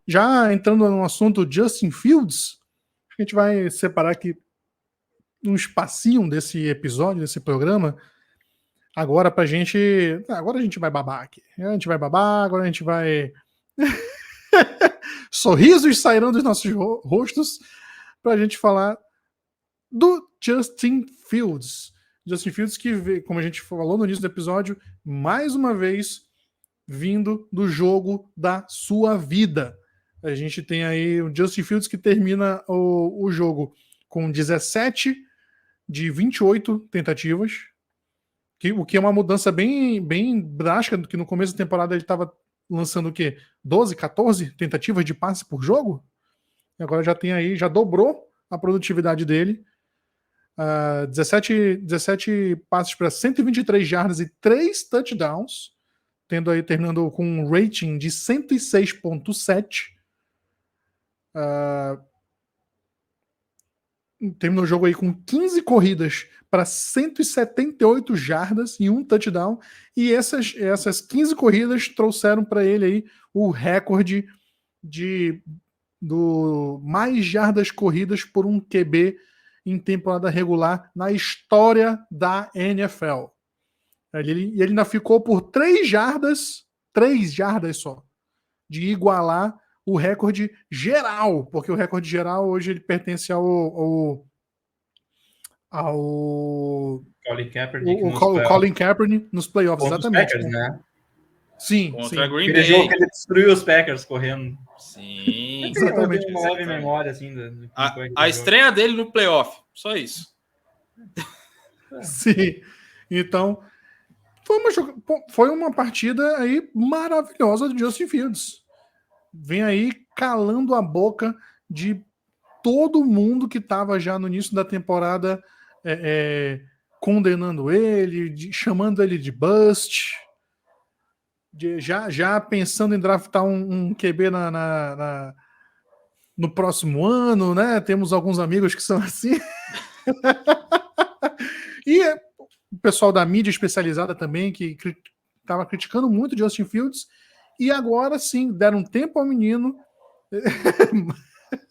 Já entrando no assunto Justin Fields, a gente vai separar aqui um espacinho desse episódio, desse programa, agora pra gente. Agora a gente vai babar aqui. A gente vai babar, agora a gente vai. Sorrisos sairão dos nossos rostos pra gente falar do Justin Fields. Justin Fields que, como a gente falou no início do episódio, mais uma vez vindo do jogo da sua vida. A gente tem aí o Justin Fields que termina o jogo com 17 de 28 tentativas, o que é uma mudança bem drástica, que no começo da temporada ele estava lançando o quê? 12, 14 tentativas de passe por jogo? E agora já tem aí, já dobrou a produtividade dele. 17 passes para 123 jardas e 3 touchdowns, terminando com um rating de 106.7. Terminou o jogo aí com 15 corridas para 178 jardas e um touchdown. E essas 15 corridas trouxeram para ele aí o recorde do mais jardas corridas por um QB em temporada regular na história da NFL. Ele ainda ficou por 3 jardas só, de igualar o recorde geral, porque o recorde geral hoje ele pertence ao Colin Kaepernick nos playoffs, exatamente. Packers, né? Sim, contra sim. Green Aquele Bay. jogo que ele destruiu os Packers correndo. Sim, exatamente. Eu tenho uma leve memória assim. A estreia dele no playoff, só isso. Sim. Então, foi uma partida aí maravilhosa do Justin Fields. Vem aí calando a boca de todo mundo que estava já no início da temporada condenando ele, chamando ele de bust, já pensando em draftar um QB no próximo ano, né? Temos alguns amigos que são assim. E o pessoal da mídia especializada também, que estava criticando muito o Justin Fields, e agora sim, deram um tempo ao menino.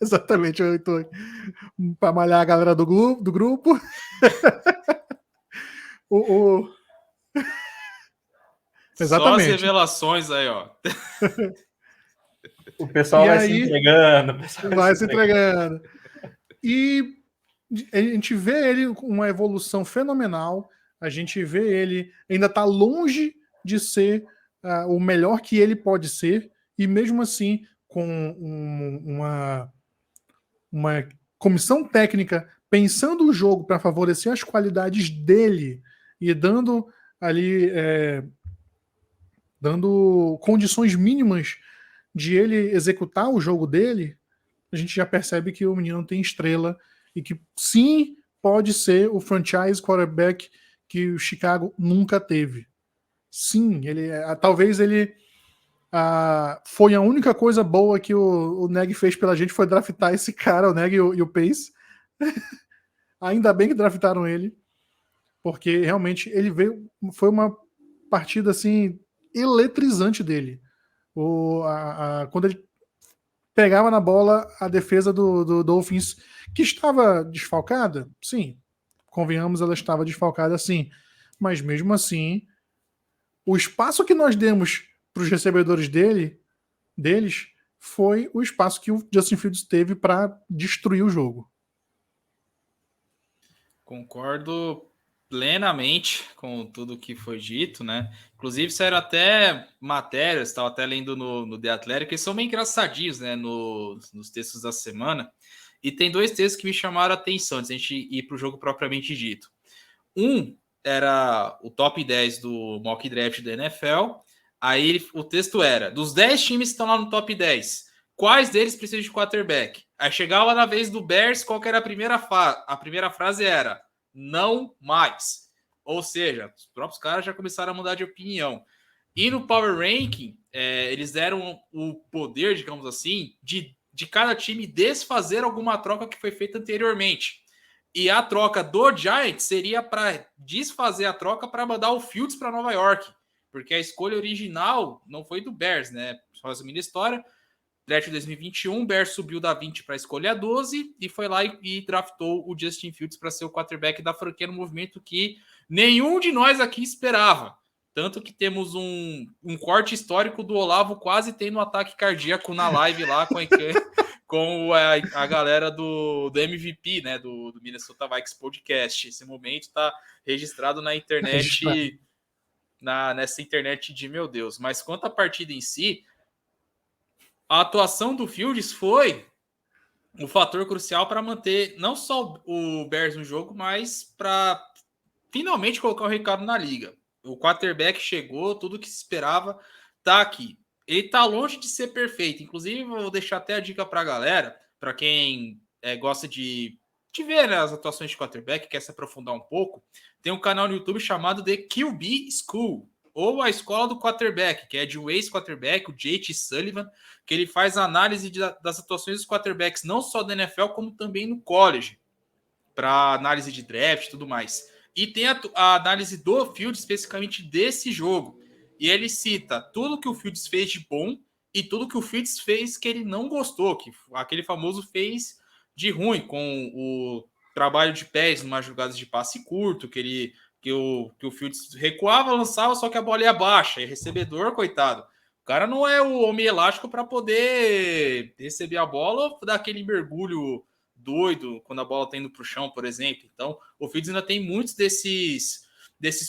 Exatamente, eu estou para malhar a galera do grupo. Exatamente. Só as revelações aí, ó. O pessoal vai se entregando. Vai se entregando. E a gente vê ele com uma evolução fenomenal. A gente vê ele ainda está longe de ser o melhor que ele pode ser. E mesmo assim, com uma comissão técnica pensando o jogo para favorecer as qualidades dele e dando ali dando condições mínimas de ele executar o jogo dele, a gente já percebe que o menino tem estrela e que sim, pode ser o franchise quarterback que o Chicago nunca teve. Sim, talvez ele foi a única coisa boa que o Neg fez pela gente, foi draftar esse cara, o Neg e o Pace. Ainda bem que draftaram ele, porque realmente ele foi uma partida assim eletrizante dele. Quando ele pegava na bola, a defesa do Dolphins, que estava desfalcada, sim, convenhamos, ela estava desfalcada sim, mas mesmo assim, o espaço que nós demos para os recebedores deles foi o espaço que o Justin Fields teve para destruir o jogo. Concordo plenamente com tudo que foi dito, né? Inclusive, saíram até matérias, estava até lendo no The Athletic, que são bem engraçadinhos, né? Nos textos da semana. E tem 2 textos que me chamaram a atenção antes de a gente ir para o jogo propriamente dito. Um era o top 10 do mock draft da NFL. Aí o texto era: dos 10 times que estão lá no top 10, quais deles precisam de quarterback? Aí chegava na vez do Bears, qual que era a primeira frase era: não mais. Ou seja, os próprios caras já começaram a mudar de opinião. E no Power Ranking, eles deram o poder, digamos assim, de cada time desfazer alguma troca que foi feita anteriormente. E a troca do Giants seria para desfazer a troca para mandar o Fields para Nova York. Porque a escolha original não foi do Bears, né? Só resumindo a história, draft 2021, o Bears subiu da 20 para a escolha 12 e foi lá e draftou o Justin Fields para ser o quarterback da franquia no movimento que nenhum de nós aqui esperava. Tanto que temos um corte histórico do Olavo quase tendo um ataque cardíaco na live lá com a galera do MVP, né, do Minnesota Vikings Podcast. Esse momento está registrado na internet, nessa internet de meu Deus. Mas quanto à partida em si, a atuação do Fields foi um fator crucial para manter não só o Bears no jogo, mas para finalmente colocar o recado na liga. O quarterback chegou, tudo que se esperava tá aqui. Ele tá longe de ser perfeito. Inclusive, eu vou deixar até a dica para a galera, para quem gosta de ver, né, as atuações de quarterback, quer se aprofundar um pouco. Tem um canal no YouTube chamado The QB School, ou a escola do quarterback, que é de um ex-quarterback, o J.T. Sullivan, que ele faz análise das atuações dos quarterbacks, não só da NFL, como também no college, para análise de draft e tudo mais. E tem a análise do Fields, especificamente desse jogo. E ele cita tudo que o Fields fez de bom e tudo que o Fields fez que ele não gostou, que aquele famoso fez de ruim, com o trabalho de pés numa jogada de passe curto, que o Fields recuava, lançava, só que a bola ia baixa, e recebedor, coitado. O cara não é o homem elástico para poder receber a bola ou dar aquele mergulho doido quando a bola está indo para o chão, por exemplo. Então, o Fields ainda tem muitos desses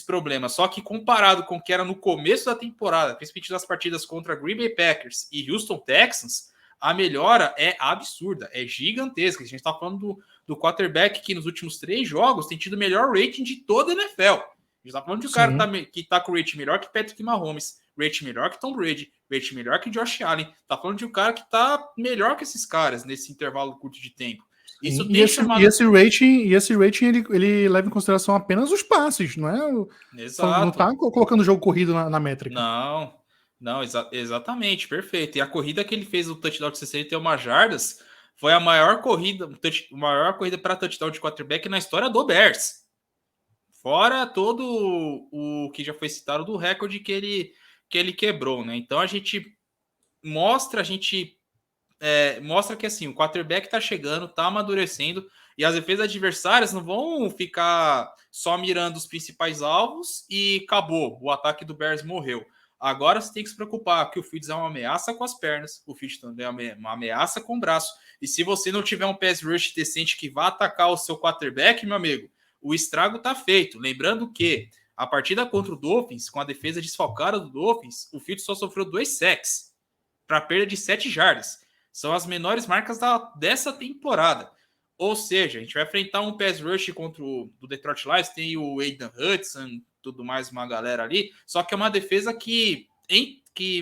problemas. Só que comparado com o que era no começo da temporada, principalmente das partidas contra Green Bay Packers e Houston Texans, a melhora é absurda, é gigantesca. A gente está falando do quarterback que nos últimos 3 jogos tem tido o melhor rating de toda a NFL. A gente está falando de um cara que tá com o rating melhor que Patrick Mahomes, rating melhor que Tom Brady, rating melhor que Josh Allen. Tá falando de um cara que tá melhor que esses caras nesse intervalo curto de tempo. Isso e esse rating ele leva em consideração apenas os passes, não é? Exato. Não tá colocando o jogo corrido na métrica. Não, exatamente, perfeito. E a corrida que ele fez, o touchdown de 61 jardas, foi a maior corrida para touchdown de quarterback na história do Bears. Fora todo o que já foi citado do recorde que ele quebrou, né? Então a gente mostra que assim, o quarterback tá chegando, tá amadurecendo, e as defesas adversárias não vão ficar só mirando os principais alvos e acabou, o ataque do Bears morreu. Agora você tem que se preocupar que o Fields é uma ameaça com as pernas, o Fields também é uma ameaça com o braço, e se você não tiver um pass rush decente que vá atacar o seu quarterback, meu amigo, o estrago tá feito. Lembrando que a partida contra o Dolphins, com a defesa desfalcada do Dolphins, o Fields só sofreu 2 sacks para perda de 7 jardas. São as menores marcas dessa temporada. Ou seja, a gente vai enfrentar um pass rush contra o do Detroit Lions, tem o Aidan Hudson, tudo mais, uma galera ali, só que é uma defesa que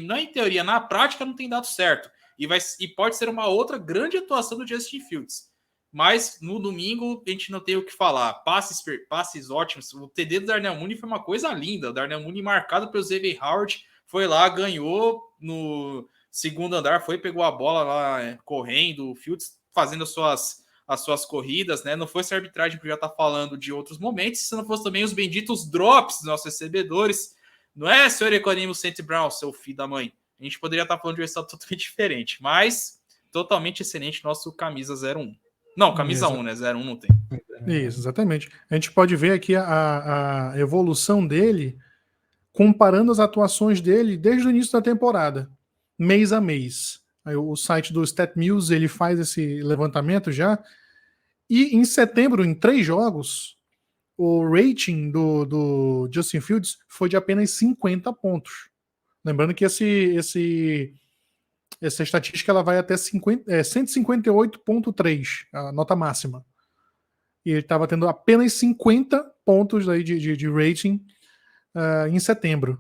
não em teoria, na prática não tem dado certo. E pode ser uma outra grande atuação do Justin Fields. Mas no domingo a gente não tem o que falar. Passes ótimos. O TD do Darnell Mooney foi uma coisa linda. O Darnell Mooney marcado pelo Xavier Howard, foi lá, ganhou no segundo andar, pegou a bola lá correndo, o Fields fazendo as suas corridas, né? Não foi essa arbitragem que já tá falando de outros momentos, se não fosse também os benditos drops dos nossos recebedores. Não é, senhor Econimo St. Brown, seu filho da mãe? A gente poderia estar falando de um resultado totalmente diferente, mas totalmente excelente nosso camisa 01. Não, camisa 1, né? 01 não tem. Isso, exatamente. A gente pode ver aqui a evolução dele, comparando as atuações dele desde o início da temporada, mês a mês. Aí o site do StatMuse, ele faz esse levantamento já, e em setembro, em 3 jogos, o rating do Justin Fields foi de apenas 50 pontos. Lembrando que essa estatística ela vai até 158,3, a nota máxima. E ele estava tendo apenas 50 pontos aí de rating em setembro.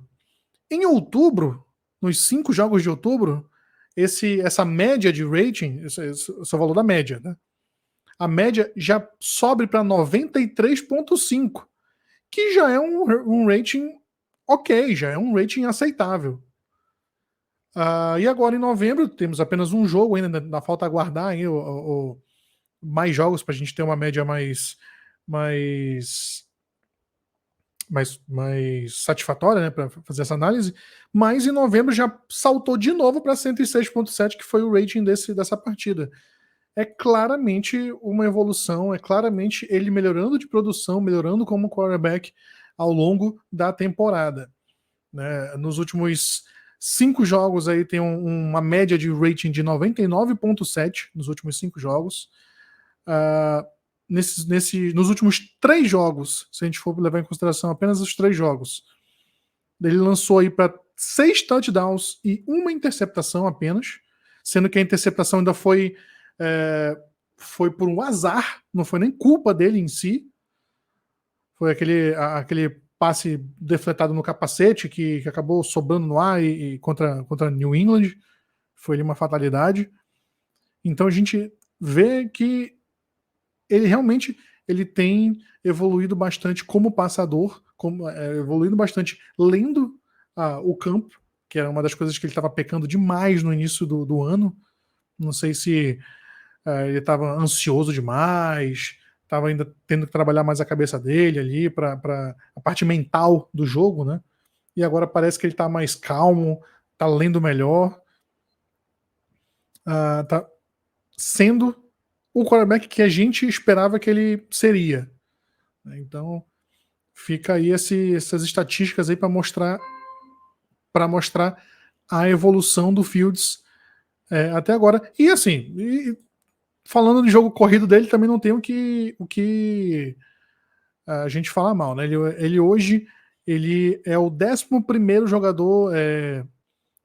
Em outubro, nos 5 jogos de outubro, essa média de rating, esse é o valor da média, né? A média já sobe para 93,5, que já é um rating ok, já é um rating aceitável. E agora em novembro temos apenas um jogo ainda, falta aguardar aí, mais jogos para a gente ter uma média mais mais satisfatória, né, para fazer essa análise, mas em novembro já saltou de novo para 106.7, que foi o rating dessa partida. É claramente uma evolução, é claramente ele melhorando de produção, melhorando como quarterback ao longo da temporada, né? Nos últimos 5 jogos aí tem uma média de rating de 99.7 nos últimos 5 jogos. Nos últimos 3 jogos, se a gente for levar em consideração apenas os 3 jogos, ele lançou aí para 6 touchdowns e 1 interceptação apenas, sendo que a interceptação ainda foi por um azar, não foi nem culpa dele em si. Foi aquele passe defletado no capacete que acabou sobrando no ar e contra New England. Foi ali uma fatalidade. Então a gente vê que ele realmente tem evoluído bastante como passador, evoluído bastante lendo o campo, que era uma das coisas que ele estava pecando demais no início do ano. Não sei se ele estava ansioso demais, estava ainda tendo que trabalhar mais a cabeça dele ali para a parte mental do jogo, né? E agora parece que ele está mais calmo, está lendo melhor, está sendo o quarterback que a gente esperava que ele seria. Então fica aí essas estatísticas aí para mostrar a evolução do Fields até agora. E assim, falando de jogo corrido dele, também não tem o que a gente falar mal, né? Ele hoje ele é o 11º jogador,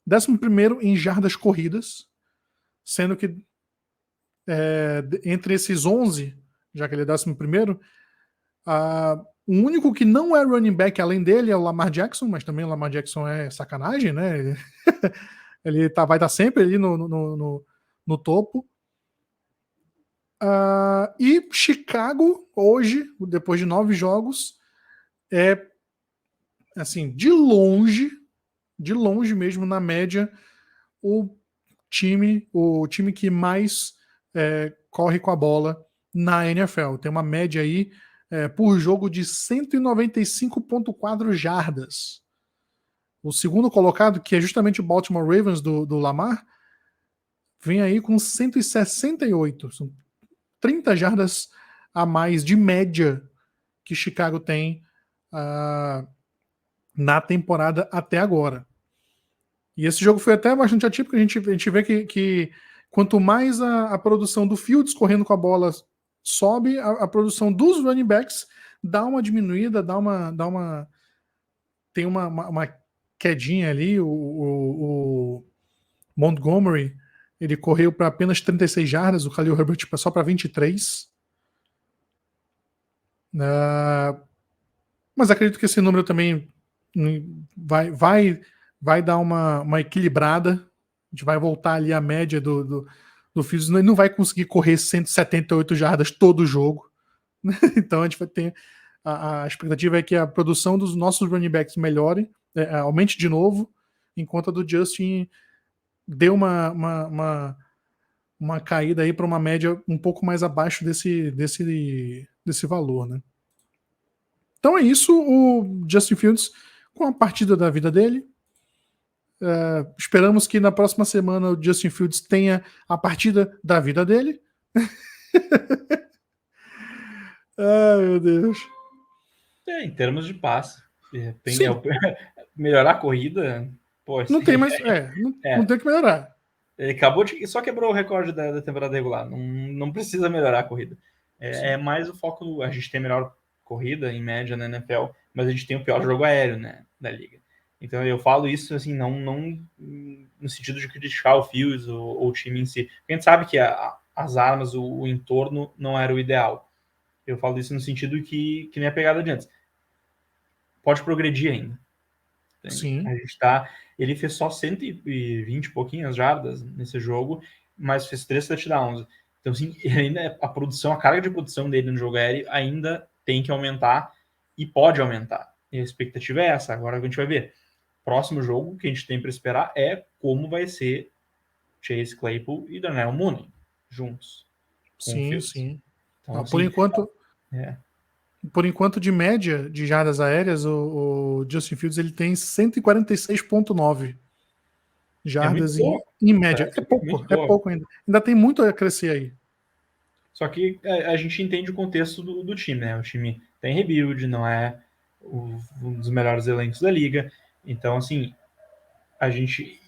11º em jardas corridas, sendo que entre esses 11, já que ele é 11º, o único que não é running back além dele é o Lamar Jackson, mas também o Lamar Jackson é sacanagem, né? Ele vai estar sempre ali no topo. E Chicago, hoje, depois de 9 jogos, é assim, de longe mesmo, na média, o time que mais corre com a bola na NFL. Tem uma média aí por jogo de 195.4 jardas. O segundo colocado, que é justamente o Baltimore Ravens do Lamar, vem aí com 168. São 30 jardas a mais de média que Chicago tem na temporada até agora. E esse jogo foi até bastante atípico. A gente vê que quanto mais a produção do Fields correndo com a bola sobe, a produção dos running backs dá uma diminuída, tem uma quedinha ali. O Montgomery, ele correu para apenas 36 jardas, o Khalil Herbert só para 23. Mas acredito que esse número também vai dar uma equilibrada. A gente vai voltar ali à média do Fields. Ele não vai conseguir correr 178 jardas todo o jogo. Então a gente vai ter. A expectativa é que a produção dos nossos running backs melhore, aumente de novo, enquanto a do Justin deu uma caída aí para uma média um pouco mais abaixo desse valor, né? Então é isso, o Justin Fields com a partida da vida dele. Esperamos que na próxima semana o Justin Fields tenha a partida da vida dele. Ai, meu Deus. Em termos de passe, Sim. melhorar a corrida, pô, não tem mais, não tem que melhorar. Ele acabou só quebrou o recorde da temporada regular. Não precisa melhorar a corrida. É mais o foco. A gente tem a melhor corrida em média na NFL, mas a gente tem o pior jogo aéreo, né, da liga. Então eu falo isso assim, não no sentido de criticar o Fields ou o time em si. Porque a gente sabe que as armas, o entorno não era o ideal. Eu falo isso no sentido que nem a pegada de antes. Pode progredir ainda. Sim. A gente ele fez só 120 e pouquinhas jardas nesse jogo, mas fez 3 touchdowns. Então, assim, ainda a carga de produção dele no jogo aéreo ainda tem que aumentar e pode aumentar. E a expectativa é essa. Agora a gente vai ver. Próximo jogo que a gente tem para esperar é como vai ser Chase Claypool e Darnell Mooney juntos. Sim. Então, por enquanto. Por enquanto, de média de jardas aéreas, o Justin Fields ele tem 146,9 É muito jardas pouco. em média. Parece muito É pouco. pouco ainda. Ainda tem muito a crescer aí. Só que a gente entende o contexto do time, né? O time tem rebuild, não é um dos melhores elencos da liga. Então, assim, a gente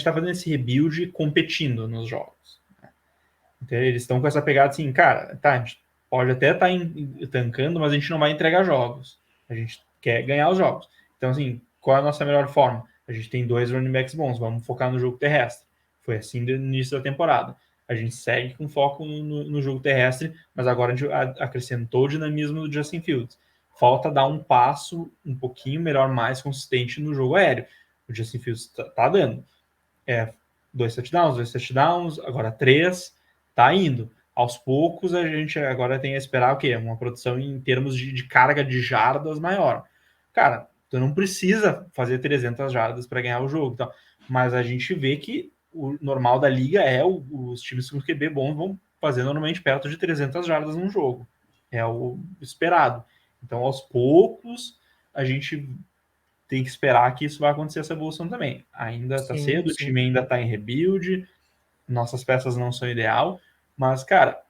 tá fazendo esse rebuild competindo nos jogos. Né? Então, eles estão com essa pegada assim, cara, tá, a gente pode até estar tancando, mas a gente não vai entregar jogos. A gente quer ganhar os jogos. Então, assim, qual é a nossa melhor forma? A gente tem 2 running backs bons, vamos focar no jogo terrestre. Foi assim no início da temporada. A gente segue com foco no jogo terrestre, mas agora a gente acrescentou o dinamismo do Justin Fields. Falta dar um passo um pouquinho melhor, mais consistente no jogo aéreo. O Justin Fields tá dando. 2 touchdowns, agora 3, tá indo. Aos poucos a gente agora tem a esperar o quê? Uma produção em termos de carga de jardas maior. Cara, tu não precisa fazer 300 jardas para ganhar o jogo, tá? Mas a gente vê que o normal da liga é os times com QB bons vão fazer normalmente perto de 300 jardas num jogo. É o esperado. Então, aos poucos, a gente tem que esperar que isso vai acontecer, essa evolução também. Ainda está cedo, o time ainda está em rebuild, nossas peças não são ideal, mas, cara,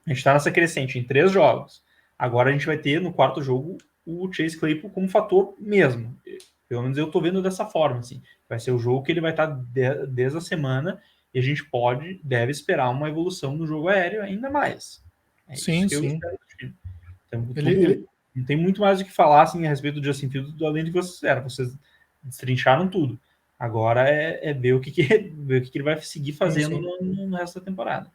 a gente está nessa crescente em 3 jogos. Agora a gente vai ter no 4º jogo o Chase Claypool como fator mesmo. Pelo menos eu estou vendo dessa forma, assim. Vai ser o jogo que ele vai estar desde a semana e a gente deve esperar uma evolução no jogo aéreo ainda mais. É isso que eu espero do time. Então, não tem muito mais o que falar assim, a respeito do Justin Fields, além do que vocês fizeram. Vocês destrincharam tudo. Agora é ver o que ele vai seguir fazendo no resto da temporada.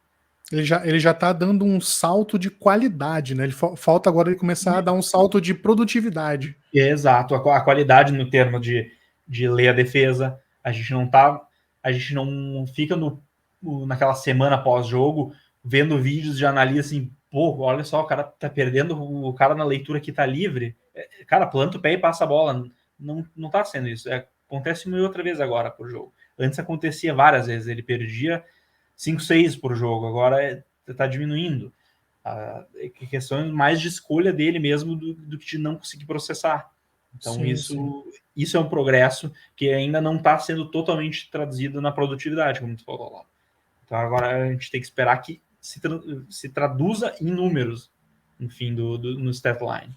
Ele já tá dando um salto de qualidade, né? Falta agora ele começar a dar um salto de produtividade. Exato, a qualidade no termo de ler a defesa. A gente não fica naquela semana pós-jogo vendo vídeos de analista assim, pô, olha só, o cara tá perdendo, o cara na leitura que tá livre. Cara, planta o pé e passa a bola. Não tá sendo isso. Acontece uma e outra vez agora por jogo. Antes acontecia várias vezes, ele perdia 5, 6 por jogo, agora tá diminuindo. Questões mais de escolha dele mesmo do que de não conseguir processar. Então, isso é um progresso que ainda não está sendo totalmente traduzido na produtividade, como tu falou lá. Então, agora a gente tem que esperar que se traduza em números, enfim, no stat line.